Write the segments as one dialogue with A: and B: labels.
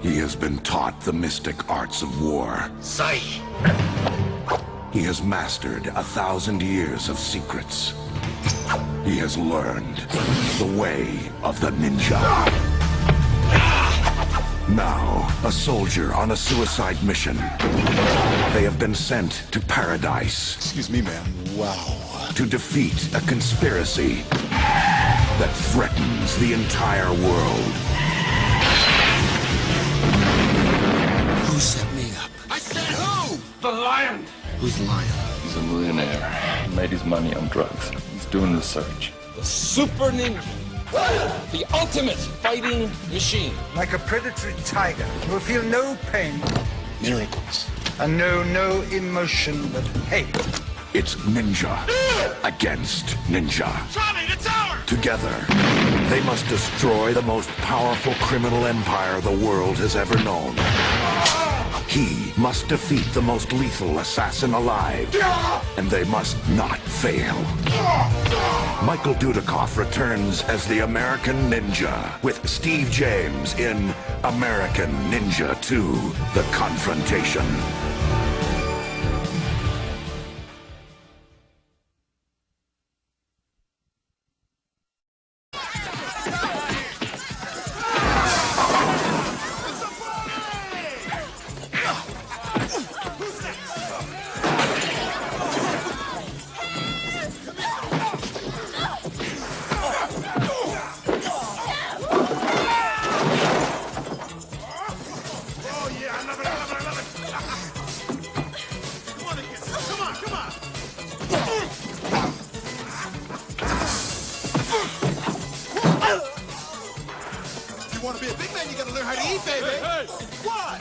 A: He has been taught the mystic arts of war.
B: Sai!
A: He has mastered 1,000 years of secrets. He has learned the way of the ninja. Now, a soldier on a suicide mission. They have been sent to paradise.
C: Excuse me, ma'am. Wow.
A: To defeat a conspiracy that threatens the entire world.
C: Who set me up? I said who?
B: The lion!
C: Who's the lion?
D: He's a millionaire. He made his money on drugs. He's doing research.
E: The super ninja. The ultimate fighting machine.
F: Like a predatory tiger, you will feel no pain
C: Miracles.
F: and know no emotion but hate.
A: It's ninja against ninja.
B: Tommy, the tower!
A: Together, they must destroy the most powerful criminal empire the world has ever known. He must defeat the most lethal assassin alive, and they must not fail. Michael Dudikoff returns as the American Ninja with Steve James in American Ninja 2: The Confrontation.
C: You want to be a big man, you gotta learn how to eat, baby.
B: Hey!
C: What?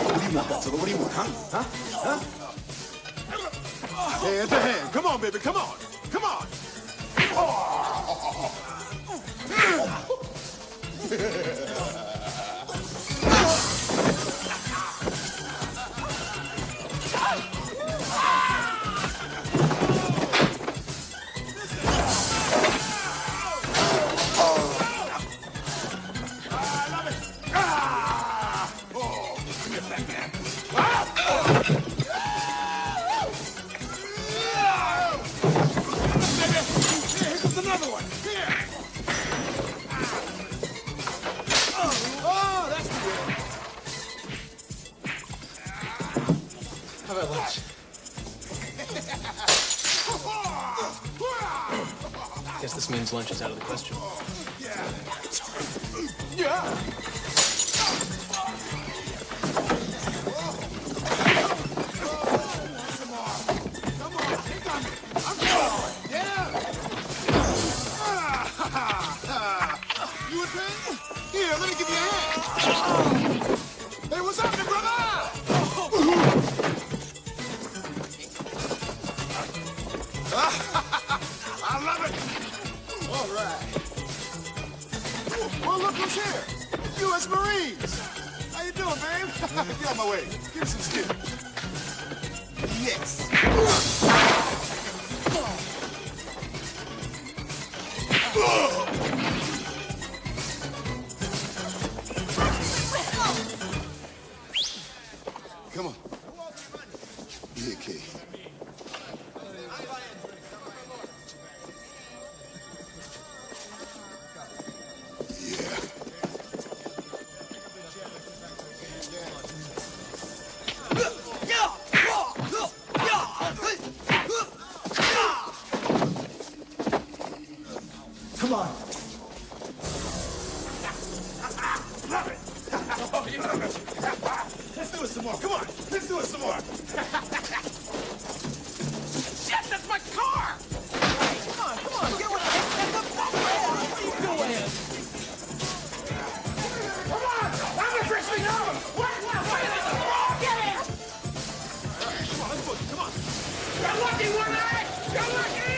C: What do you want, Godzilla? What do you want, huh? Huh? Hand to hand. Come on, baby. Come on. Come on.
E: How about lunch? Guess this means lunch is out of the question.
C: You in pain? Here, let me give you a hand. Hey, what's happening, brother? I love it. All right. Well, look who's here. U.S. Marines. How you doing, babe? Get out my way. Give me some skin. Yes. Come on. Here, kid. Yeah. Come on. Love it. Oh, you love it. Let's do it some more. Come on. Let's do it some more. Shit, that's my car. Come on. Get with it. That's a bucket. What are you doing? Come on. I'm gonna fix me now. Wait. Get it. All right, come on. Let's push. Come on. You're lucky, one eye. You're lucky.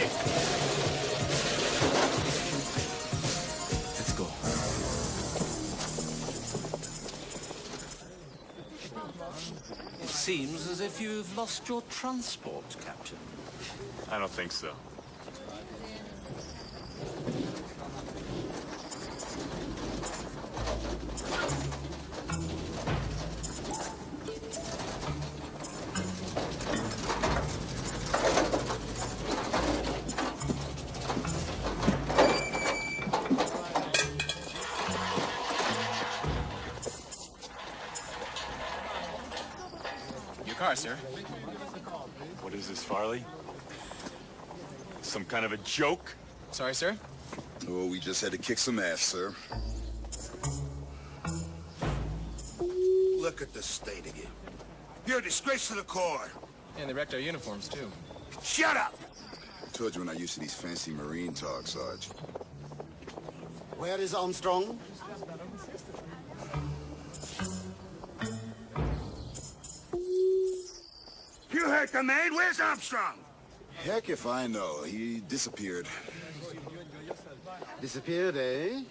G: It seems as if you've lost your transport, Captain.
B: I don't think so.
G: Your car, sir.
B: What is this, Farley? Some kind of a joke?
G: Sorry, sir?
H: Oh, we just had to kick some ass, sir.
A: Look at the state of you. You're a disgrace to the Corps.
G: And they wrecked our uniforms, too.
A: Shut up!
H: I told you we're not used to these fancy Marine talk, Sarge.
I: Where is Armstrong?
A: You heard the man. Where's Armstrong?
H: Heck if I know. He disappeared.
I: Disappeared, eh?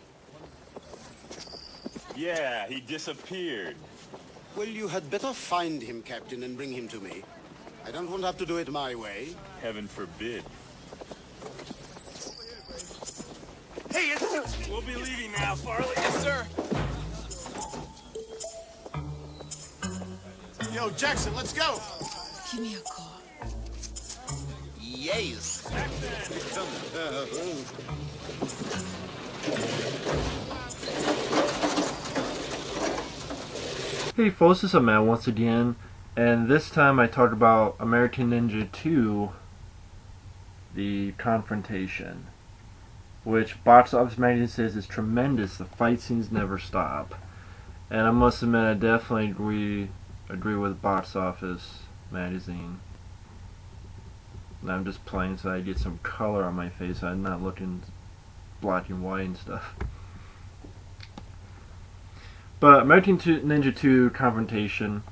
B: Yeah, he disappeared.
I: Well, you had better find him, Captain, and bring him to me. I don't want to have to do it my way.
B: Heaven forbid.
A: Hey,
B: We'll be leaving now, Farley.
G: Yes, sir.
C: Yo, Jackson, let's go.
J: Give me a call.
G: Yes.
K: Hey folks, it's Matt once again, and this time I talk about American Ninja 2, The Confrontation, which Box Office Magazine says is tremendous. The fight scenes never stop, and I must admit I definitely agree with Box Office Magazine. And I'm just playing so I get some color on my face. I'm not looking black and white and stuff. But American Ninja 2 Confrontation,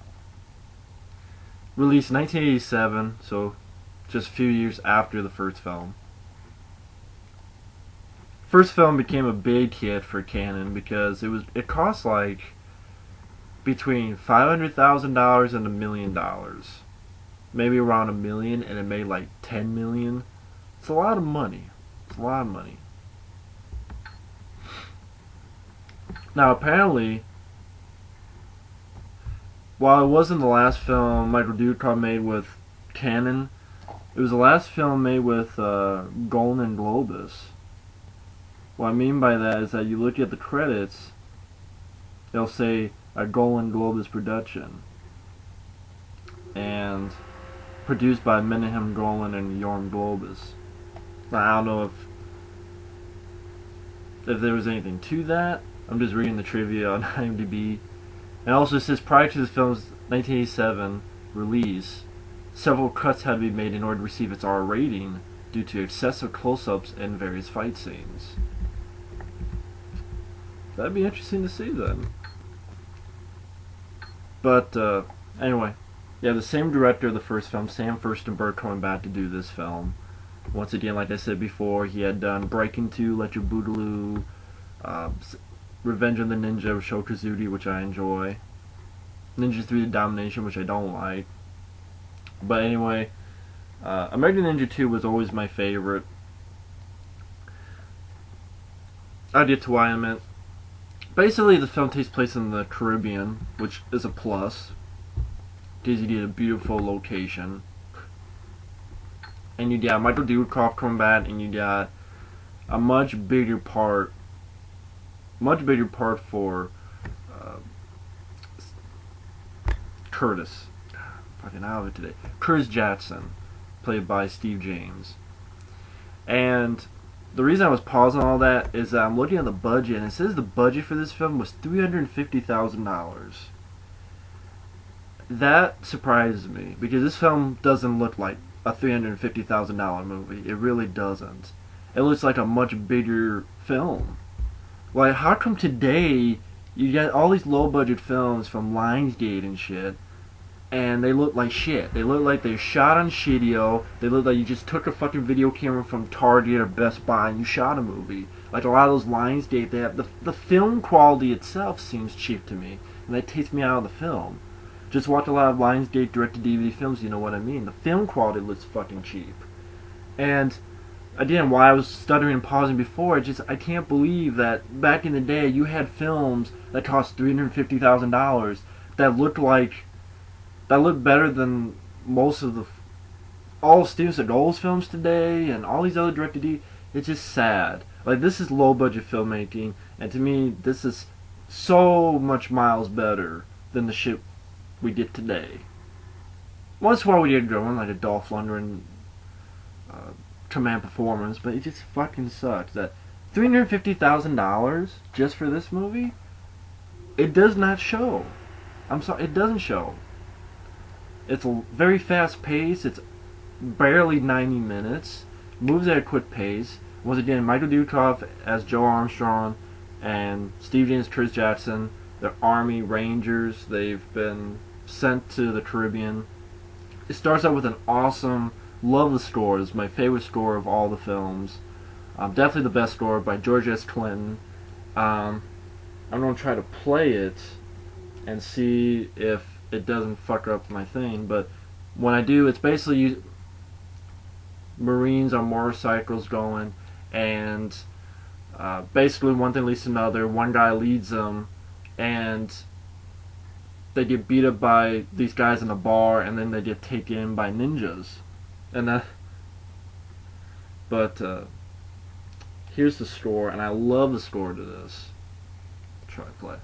K: released 1987, so just a few years after the first film. First film became a big hit for Canon because it cost like between $500,000 and $1 million. Maybe around $1 million, and it made like $10 million. It's a lot of money. It's a lot of money. Now apparently, while it wasn't the last film Michael Dudikoff made with Canon, it was the last film made with Golden Globus. What I mean by that is that you look at the credits, they'll say a Golden Globus production, and produced by Menahem Golan and Jorn Globus. Now, I don't know if there was anything to that. I'm just reading the trivia on IMDb. And also it says prior to the film's 1987 release, several cuts had to be made in order to receive its R rating due to excessive close-ups and various fight scenes. That'd be interesting to see then. But anyway, yeah, the same director of the first film, Sam Furstenberg, coming back to do this film. Once again, like I said before, he had done Breaking 2, Electric Boogaloo, Revenge of the Ninja with Sho Kosugi, which I enjoy, Ninja 3 The Domination, which I don't like. But anyway, American Ninja 2 was always my favorite. I'll get to why I meant. Basically, the film takes place in the Caribbean, which is a plus, because you get a beautiful location. And you got Michael Dudikoff coming back, and you got a much bigger part for Curtis. Fucking out of it today. Curtis Jackson, played by Steve James. And the reason I was pausing all that is that I'm looking at the budget, and it says the budget for this film was $350,000. That surprises me, because this film doesn't look like a $350,000 movie. It really doesn't. It looks like a much bigger film. Like, how come today you get all these low-budget films from Lionsgate and shit, and they look like shit? They look like they're shot on Shidio. They look like you just took a fucking video camera from Target or Best Buy and you shot a movie. Like a lot of those Lionsgate, they have the film quality itself seems cheap to me, and that takes me out of the film. Just watch a lot of Lionsgate direct-to-DVD films, you know what I mean. The film quality looks fucking cheap. And again, while I was stuttering and pausing before, I can't believe that back in the day you had films that cost $350,000 that looked better than most of all of Steven Seagal's films today and all these other direct-to-DVD. It's just sad. Like, this is low-budget filmmaking, and to me, this is so much miles better than the shit we get today. Once in a while we get going, like a Dolph Lundgren command performance, but it just fucking sucks that $350,000 just for this movie, it does not show. I'm sorry, it doesn't show. It's a very fast pace. It's barely 90 minutes. Moves at a quick pace. Once again, Michael Dudikoff as Joe Armstrong and Steve James, Chris Jackson. They're Army Rangers. They've been sent to the Caribbean. It starts out with an awesome, love the score. It's my favorite score of all the films. Definitely the best score by George S. Clinton. I'm going to try to play it and see if it doesn't fuck up my thing. But when I do, it's basically Marines on motorcycles going, and basically one thing leads to another. One guy leads them, and they get beat up by these guys in a bar, and then they get taken in by ninjas. And but here's the score, and I love the score to this. Try to play.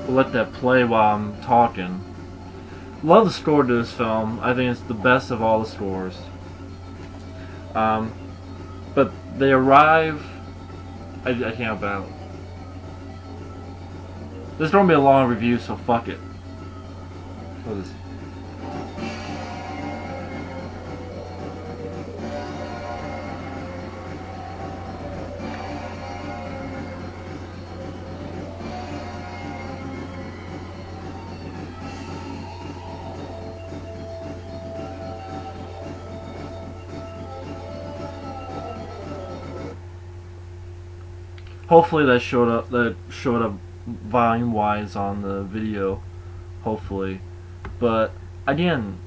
K: Let that play while I'm talking. Love the score to this film. I think it's the best of all the scores. But they arrive. I can't battle. This is gonna be a long review, so fuck it. What is? Hopefully that showed up volume wise on the video, hopefully. But again,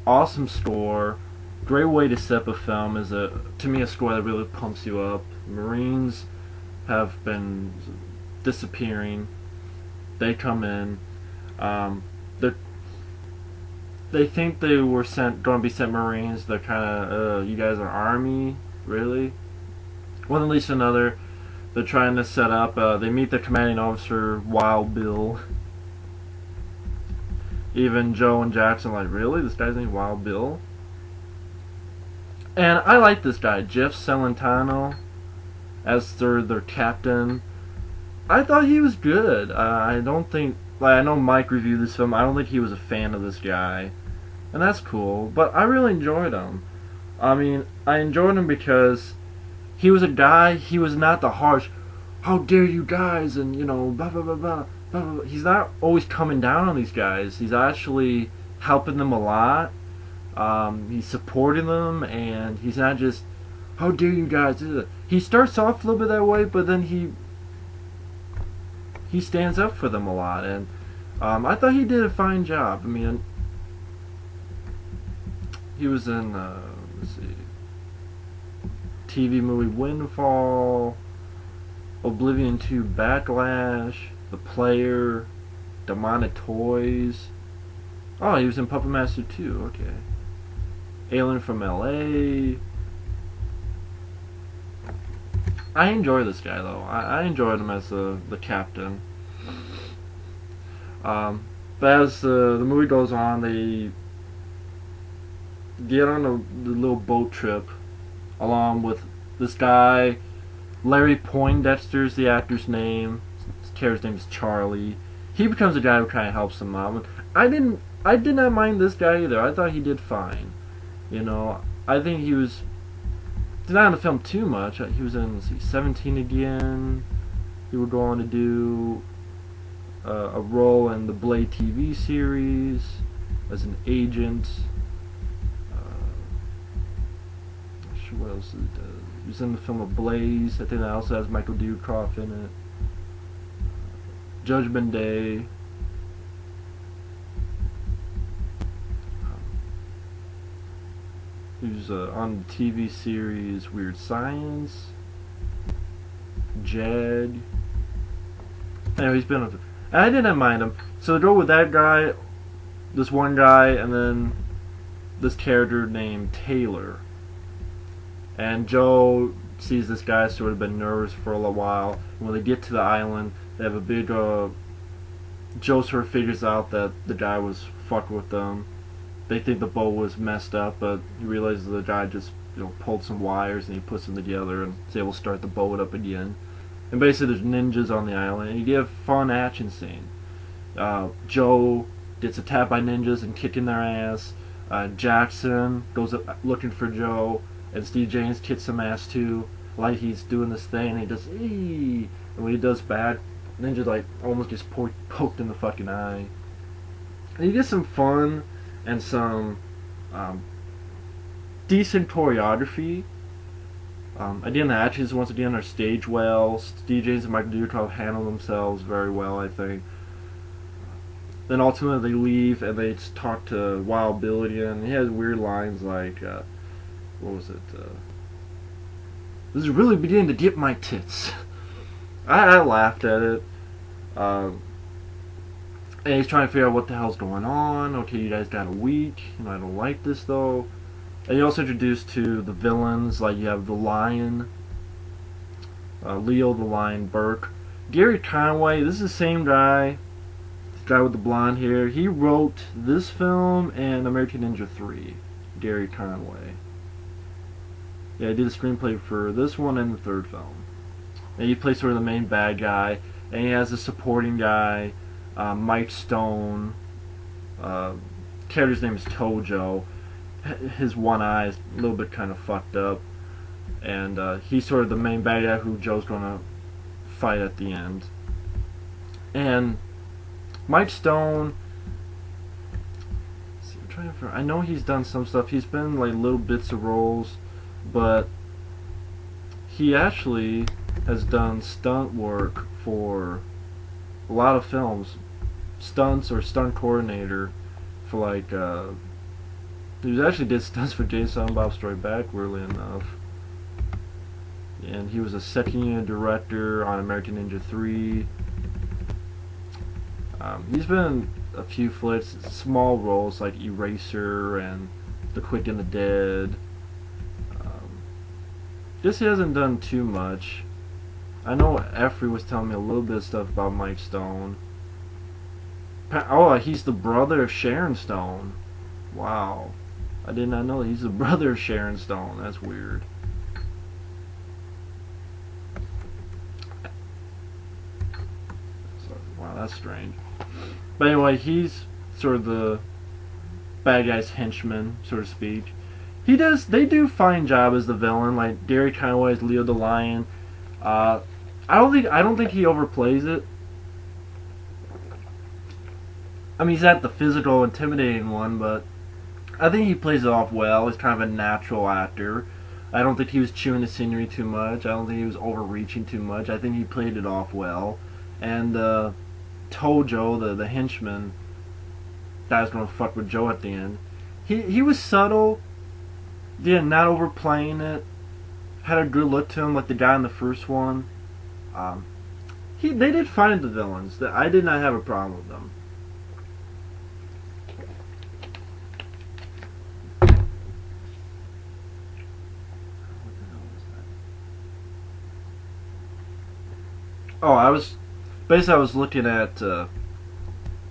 K: awesome score, great way to set up a film. Is to me a score that really pumps you up. Marines have been disappearing. They come in. They think they were going to be sent Marines. They're kind of, you guys are Army, really? One at least another. They're trying to set up, they meet the commanding officer, Wild Bill. Even Joe and Jackson like, really? This guy's named Wild Bill? And I like this guy, Jeff Celentano, as their captain. I thought he was good. I don't think, I know Mike reviewed this film, I don't think he was a fan of this guy. And that's cool, but I really enjoyed him. I mean, I enjoyed him because he was a guy, he was not the harsh, how dare you guys, and you know, blah blah blah blah, blah, blah. He's not always coming down on these guys. He's actually helping them a lot. He's supporting them, and he's not just, how dare you guys. He starts off a little bit that way, but then he stands up for them a lot, and I thought he did a fine job. I mean, he was in, let's see, TV movie Windfall, Oblivion 2 Backlash, The Player, Demonic Toys. Oh, he was in Puppet Master 2, okay. Alien from LA. I enjoy this guy though. I enjoyed him as the captain. But as the movie goes on, they get on the little boat trip along with this guy, Larry Poindexter's the actor's name. His character's name is Charlie. He becomes the guy who kind of helps him out. I did not mind this guy either. I thought he did fine. You know, I think he was not in the film too much. He was in, let's see, 17 again. He would go on to do a role in the Blade TV series as an agent. Not sure what else he does. He was in the film of Blaze. I think that also has Michael Dudikoff in it. Judgment Day. He was on the TV series Weird Science. Jag. Anyway, he's been on. I didn't mind him. So they go with that guy, this one guy, and then this character named Taylor. And Joe sees this guy sort of been nervous for a little while. When they get to the island, they have a big. Joe sort of figures out that the guy was fucking with them. They think the boat was messed up, but he realizes the guy just pulled some wires and he puts them together and is able to start the boat up again. And basically, there's ninjas on the island, and you get a fun action scene. Joe gets attacked by ninjas and kicking their ass. Jackson goes up looking for Joe, and Steve James kicks some ass too. Like he's doing this thing, and he does eee, and when he does bad, ninja like almost gets poked in the fucking eye. And you get some fun and some decent choreography. Again, the actions once again are staged well. Steve James and Michael Dudikoff handle themselves very well, I think. Then ultimately they leave and they talk to Wild Bill again. He has weird lines like, what was it? This is really beginning to get my tits. I laughed at it. And he's trying to figure out what the hell's going on. Okay, you guys got a week. I don't like this though. And you're also introduced to the villains, like you have the Lion, Leo the Lion Burke. Gary Conway, this is the same guy, this guy with the blonde hair. He wrote this film and American Ninja 3, Gary Conway. Yeah, he did a screenplay for this one and the third film. And he plays sort of the main bad guy, and he has a supporting guy, Mike Stone. Character's name is Tojo. His one eye is a little bit kind of fucked up, and he's sort of the main bad guy who Joe's gonna fight at the end. And Mike Stone, I know he's done some stuff. He's been like little bits of roles, but he actually has done stunt work for a lot of films, stunts or stunt coordinator for like. He actually did stunts for Jay Silent Bob Strike Back, weirdly enough. And he was a second unit director on American Ninja 3. He's been in a few flicks, small roles like Eraser and The Quick and the Dead. Guess he hasn't done too much. I know Effrey was telling me a little bit of stuff about Mike Stone. Oh, he's the brother of Sharon Stone. Wow. I did not know he's the brother of Sharon Stone. That's weird. So, wow, that's strange. But anyway, he's sort of the bad guy's henchman, so to speak. They do fine job as the villain. Like Gary Conway as Leo the Lion. I don't think he overplays it. I mean, he's not the physical, intimidating one, but I think he plays it off well. He's kind of a natural actor. I don't think he was chewing the scenery too much. I don't think he was overreaching too much. I think he played it off well. And Tojo, the henchman, guy's gonna fuck with Joe at the end. He was subtle. Yeah, not overplaying it. Had a good look to him, like the guy in the first one. They did find the villains. I did not have a problem with them. Oh, I was looking at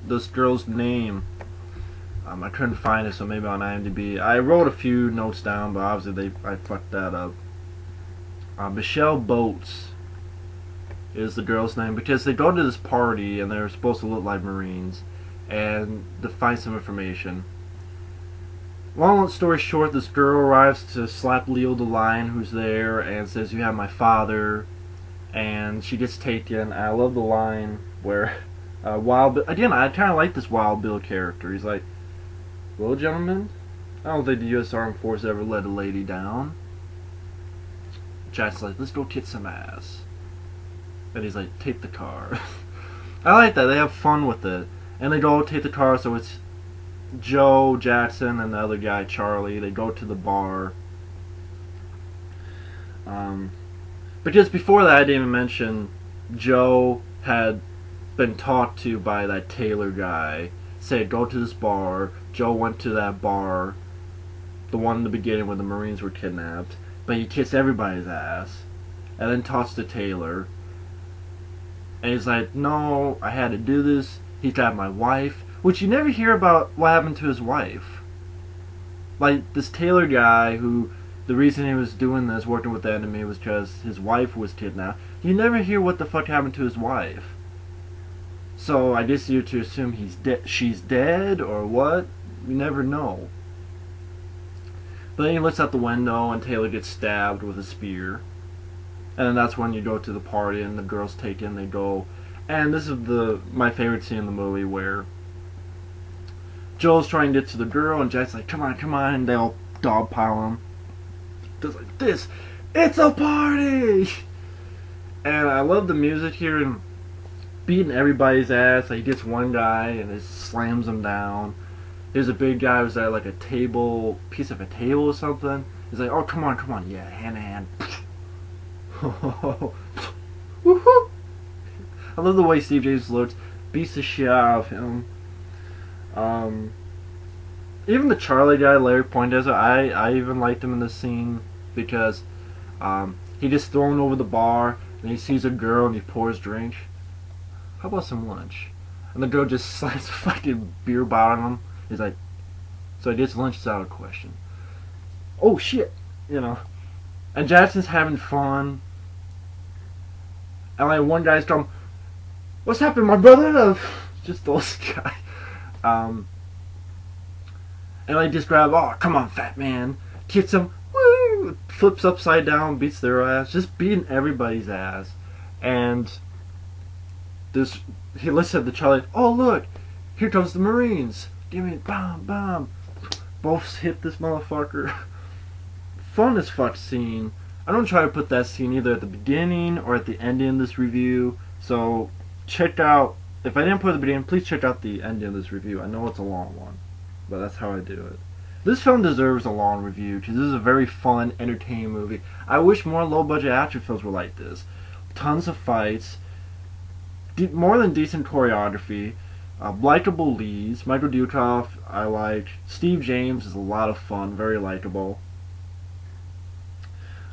K: this girl's name. I couldn't find it, so maybe on IMDb. I wrote a few notes down, but obviously I fucked that up. Michelle Boats is the girl's name, because they go to this party and they're supposed to look like Marines and to find some information. Long story short, this girl arrives to slap Leo the Lion, who's there, and says, "You have my father," and she gets taken. I love the line where Wild Bill, again, I kind of like this Wild Bill character. He's like, "Well, gentlemen, I don't think the U.S. Armed Forces ever let a lady down." Jack's like, "Let's go kick some ass." And he's like, "Take the car." I like that. They have fun with it. And they go take the car, so it's Joe, Jackson, and the other guy, Charlie. They go to the bar. But just before that, I didn't even mention Joe had been talked to by that Taylor guy. Said, "Go to this bar." Joe went to that bar, the one in the beginning where the Marines were kidnapped. But he kissed everybody's ass. And then talks to Taylor. And he's like, "No, I had to do this. He got my wife." Which you never hear about what happened to his wife. Like, this Taylor guy who, the reason he was doing this, working with the enemy, was because his wife was kidnapped. You never hear what the fuck happened to his wife. So I guess you're to assume she's dead, or what? You never know. But then he looks out the window and Taylor gets stabbed with a spear. And then that's when you go to the party and the girl's taken, they go. And this is my favorite scene in the movie, where Joel's trying to get to the girl and Jack's like, "Come on, come on," and they all dogpile him. Just like this. It's a party! And I love the music here and beating everybody's ass. Like, he gets one guy and it slams him down. There's a big guy who's at like a table, piece of a table or something. He's like, "Oh, come on, yeah, hand to hand." Woohoo! I love the way Steve James looks. Beats the shit out of him. Even the Charlie guy, Larry Poindexter, I even liked him in this scene because he gets thrown over the bar and he sees a girl and he pours drink. "How about some lunch?" And the girl just slams a fucking beer bottle on him. He's like, "So I guess lunch is out of the question." Oh shit, you know. And Jackson's having fun. And like one guy's going, "What's happened, my brother?" Just those guys. And like just grab, "Oh, come on, fat man." Kicks him, woo, flips upside down, beats their ass, just beating everybody's ass. And he looks at the Charlie, "Oh look, here comes the Marines. Give me bomb, bomb." Both hit this motherfucker. Fun as fuck scene. I don't try to put that scene either at the beginning or at the ending of this review. So check out, if I didn't put it at the beginning, please check out the ending of this review. I know it's a long one, but that's how I do it. This film deserves a long review because this is a very fun, entertaining movie. I wish more low-budget action films were like this. Tons of fights, more than decent choreography, likable leads. Michael Dudikoff, I like. Steve James is a lot of fun, very likable.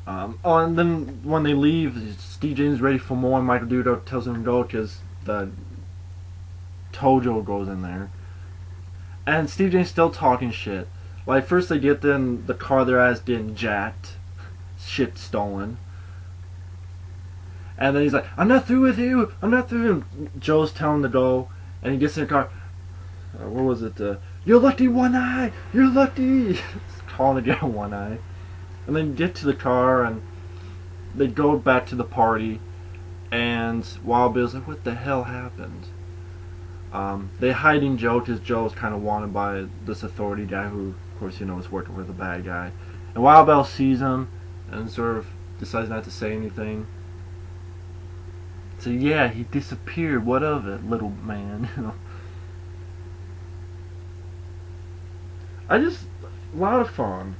K: Oh, and then when they leave, Steve James is ready for more, and Michael Dudikoff tells him to go because the Tojo goes in there. And Steve James still talking shit. Like, first they get in the car, their ass getting jacked, shit stolen. And then he's like, "I'm not through with you, I'm not through." Joe's telling him to go, and he gets in the car. What was it? "You're lucky, One Eye! You're lucky!" Calling the guy One Eye. And then get to the car, and they go back to the party, and Wild Bill's like, "What the hell happened?" They hiding Joe because Joe's kind of wanted by this authority guy who, of course, you know, is working with the bad guy. And Wild Bill sees him and sort of decides not to say anything. So yeah, he disappeared. What of it, little man? You know. A lot of fun.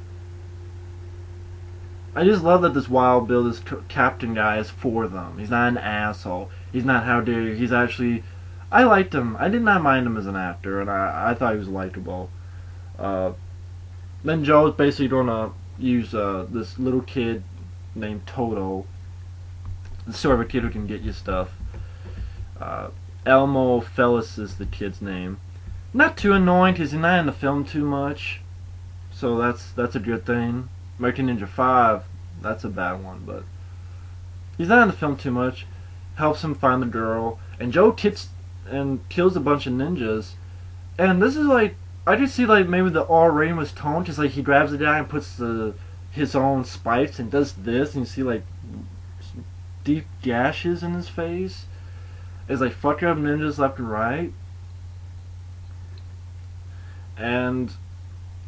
K: I just love that this Wild Bill, this captain guy, is for them. He's not an asshole. He's not how dare you. He's actually... I liked him. I did not mind him as an actor, and I thought he was likable. Then Joe's basically going to use this little kid named Toto, the sort of a kid who can get you stuff. Elmo Fellis is the kid's name. Not too annoying because he's not in the film too much, so that's a good thing. American Ninja 5, that's a bad one, but he's not in the film too much. Helps him find the girl, and Joe kicks and kills a bunch of ninjas. And this is like, I just see like maybe the R rating was toned, because like he grabs the guy and puts his own spikes and does this, and you see like deep gashes in his face. It's like fucking up ninjas left and right. And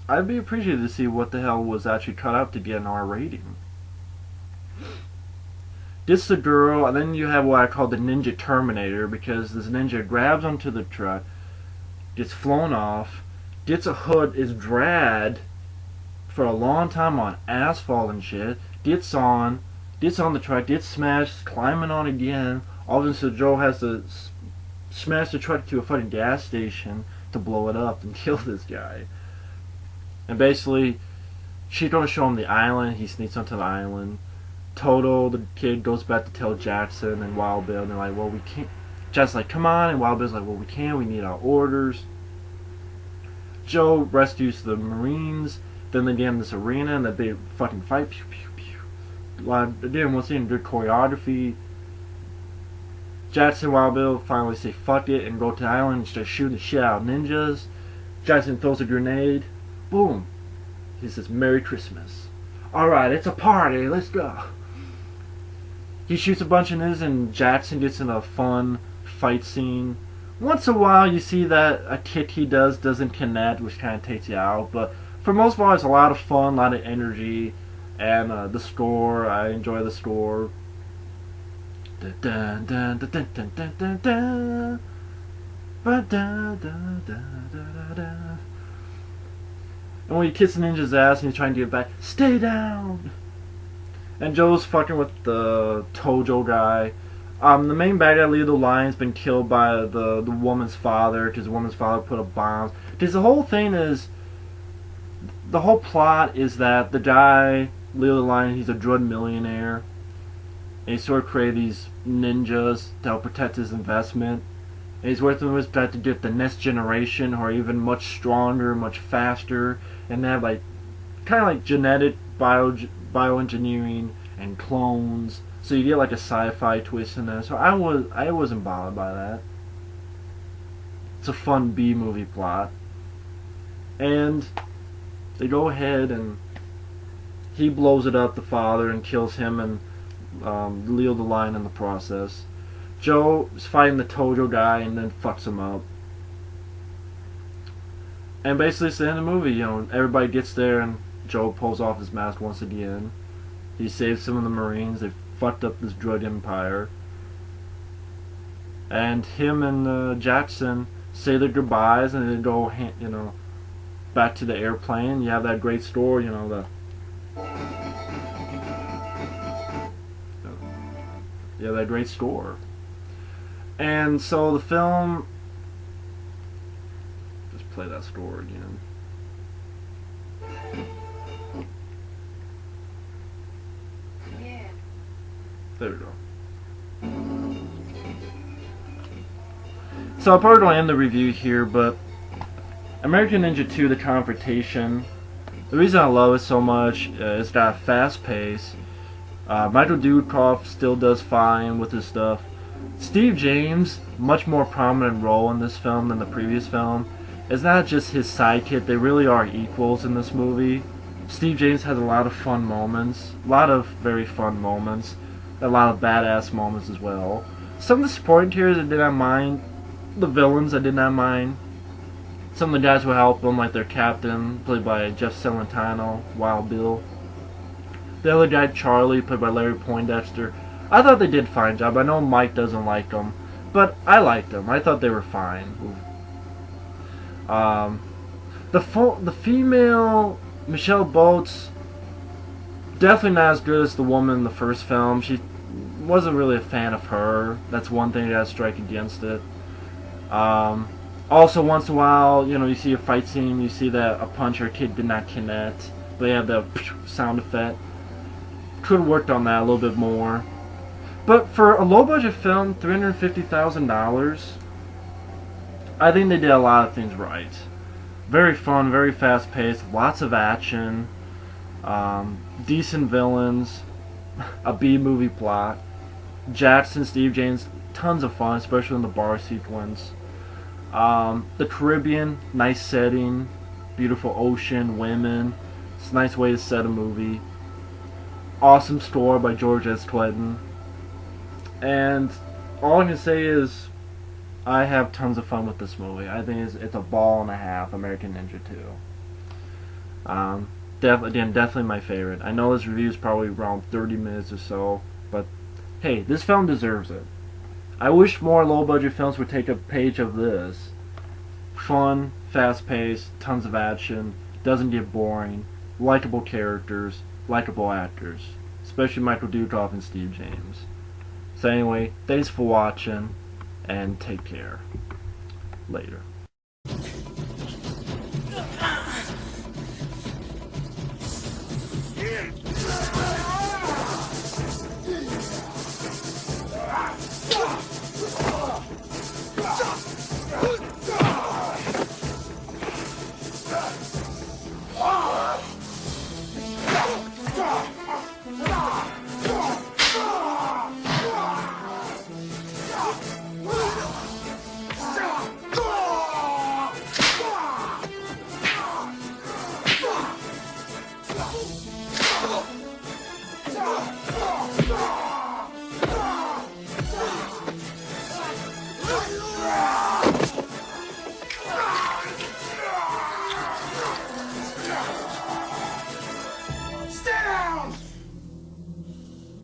K: I'd be appreciative to see what the hell was actually cut out to get an R rating. This the girl, and then you have what I call the Ninja Terminator, because this ninja grabs onto the truck, gets flown off, gets a hood, is dragged for a long time on asphalt and shit, gets on the truck, gets smashed, climbing on again. All of a sudden, Joe has to smash the truck to a fucking gas station to blow it up and kill this guy. And basically, she's gonna show him the island. He sneaks onto the island. Toto, the kid, goes back to tell Jackson and Wild Bill, and they're like, well, we can't. Jackson's like, come on, and Wild Bill's like, well, we can't, we need our orders. Joe rescues the Marines, then they get in this arena, and they fucking fight, pew, pew, pew. Again, once again, good choreography. Jackson and Wild Bill finally say, fuck it, and go to the island and start shooting the shit out of ninjas. Jackson throws a grenade, boom. He says, Merry Christmas. Alright, it's a party, let's go. He shoots a bunch of ninjas, and Jackson gets in a fun fight scene. Once in a while you see that a kick he doesn't connect, which kind of takes you out, but for most part it's a lot of fun, a lot of energy, and the score, I enjoy the score. And when he kicks the ninja's ass and he's trying to get back, stay down! And Joe's fucking with the Tojo guy. The main bad guy, Leo the Lion's been killed by the woman's father, because the woman's father put up bombs. Because the whole thing is, the whole plot is that the guy, Leo the Lion, he's a drug millionaire. And he sort of created these ninjas to help protect his investment. And he's working with his dad to get the next generation, who are even much stronger, much faster. And they have like, kind of like genetic bioengineering and clones. So you get like a sci-fi twist in there. So I wasn't bothered by that. It's a fun B-movie plot. And they go ahead and he blows it up, the father, and kills him and Leo the Lion in the process. Joe is fighting the Tojo guy and then fucks him up. And basically it's the end of the movie. You know, everybody gets there and Joe pulls off his mask once again. He saves some of the Marines. They fucked up this drug empire. And him and Jackson say their goodbyes, and they go, you know, back to the airplane. You have that great score, you know, that great score. And so the film, just play that score again.
C: Yeah.
K: There we go. So I'll probably going to end the review here, but American Ninja 2: The Confrontation, the reason I love it so much is it's got a fast pace. Michael Dudikoff still does fine with his stuff. Steve James, much more prominent role in this film than the previous film. It's not just his sidekick, they really are equals in this movie. Steve James has a lot of fun moments, a lot of very fun moments, a lot of badass moments as well. Some of the supporting characters I did not mind, the villains I did not mind. Some of the guys who help them, like their captain, played by Jeff Celentano, Wild Bill. The other guy, Charlie, played by Larry Poindexter. I thought they did a fine job. I know Mike doesn't like them, but I liked them. I thought they were fine. The female, Michelle Boats, definitely not as good as the woman in the first film. She wasn't really a fan of her. That's one thing that I strike against it. Also, once in a while, you know, you see a fight scene, you see that a punch or a kick did not connect. They have the sound effect. Could have worked on that a little bit more. But for a low budget film, $350,000, I think they did a lot of things right. Very fun, very fast paced, lots of action, decent villains, a B movie plot. Jackson, Steve James, tons of fun, especially in the bar sequence. The Caribbean, nice setting, beautiful ocean, women. It's a nice way to set a movie. Awesome score by George S. Clinton. And all I can say is I have tons of fun with this movie. I think it's a ball and a half, American Ninja 2. Definitely my favorite. I know this review is probably around 30 minutes or so, but hey, this film deserves it. I wish more low-budget films would take a page of this. Fun, fast-paced, tons of action, doesn't get boring, likable characters, likable actors, especially Michael Dudikoff and Steve James. So anyway, thanks for watching, and take care. Later.